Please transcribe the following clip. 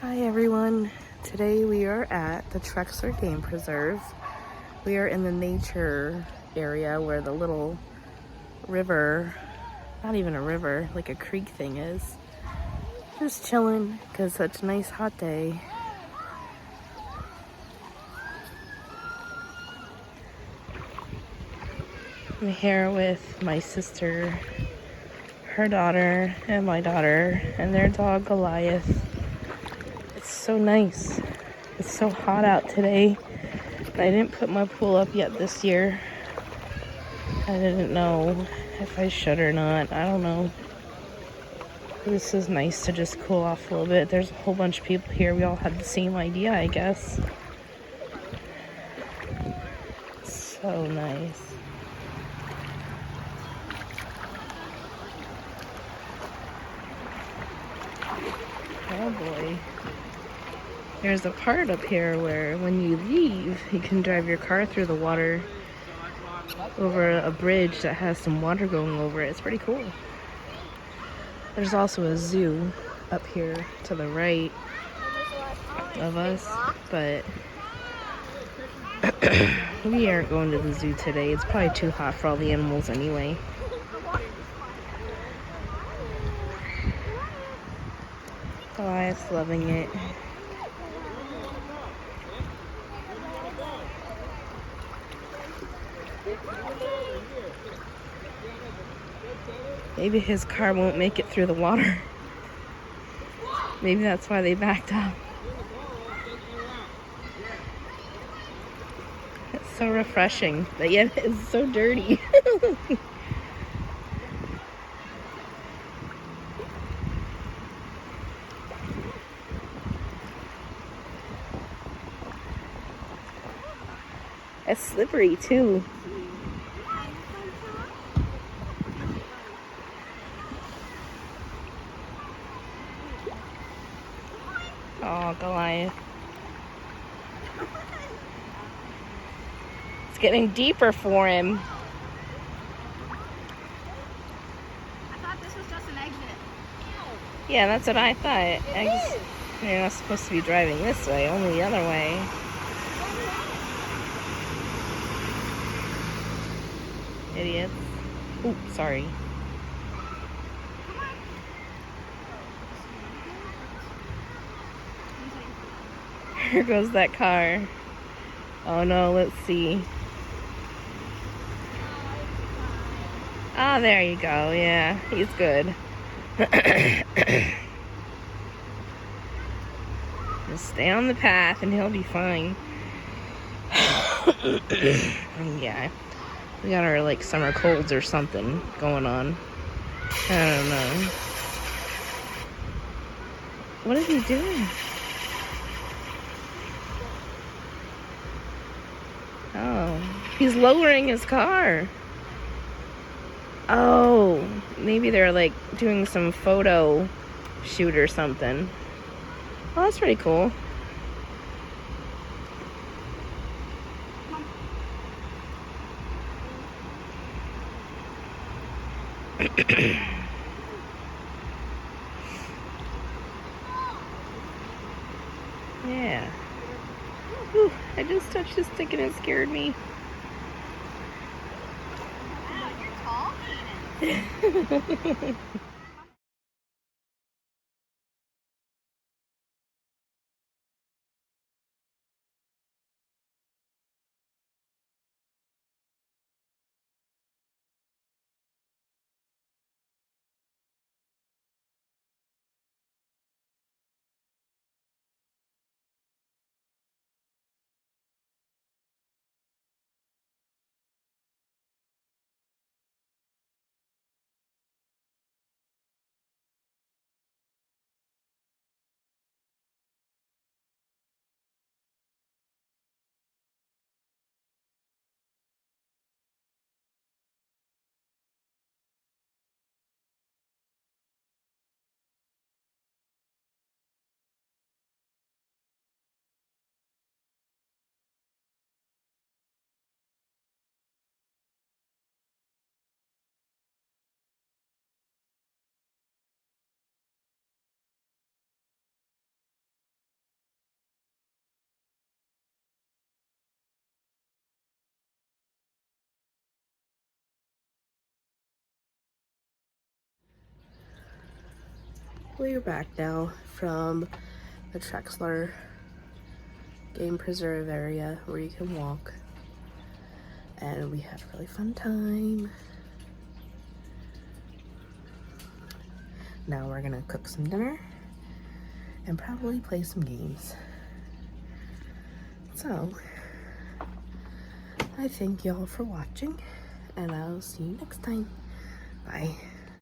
Hi everyone. Today we are at the Trexler Game Preserve. We are in the nature area where the little river, not even a river, like a creek thing is. Just chilling because it's such a nice hot day. I'm here with my sister, her daughter, and my daughter, and their dog Goliath. It's so nice. It's so hot out today. I didn't put my pool up yet this year. I didn't know if I should or not. I don't know. This is nice to just cool off a little bit. There's a whole bunch of people here. We all had the same idea, I guess. So nice. Oh boy. There's a part up here where when you leave, you can drive your car through the water over a bridge that has some water going over it. It's pretty cool. There's also a zoo up here to the right of us, but we aren't going to the zoo today. It's probably too hot for all the animals anyway. Goliath's loving it. Maybe his car won't make it through the water. Maybe that's why they backed up. It's so refreshing, but yet it's so dirty. It's slippery too. Oh, Goliath. It's getting deeper for him. I thought this was just an exit. Yeah, that's what I thought. You're not supposed to be driving this way, only the other way. Idiots. Ooh, sorry. Here goes that car. Oh no, let's see. Ah, there you go. Yeah, he's good. Just stay on the path and he'll be fine. Yeah, we got our like summer colds or something going on. I don't know. What is he doing? Oh, he's lowering his car. Oh, maybe they're like doing some photo shoot or something. Oh, that's pretty cool. Yeah. Whew, I just touched his stick and it scared me. Wow, you're tall. We're back now from the Trexler game preserve area where you can walk, and we had a really fun time. Now we're gonna cook some dinner and probably play some games. So I thank y'all for watching, and I'll see you next time. Bye.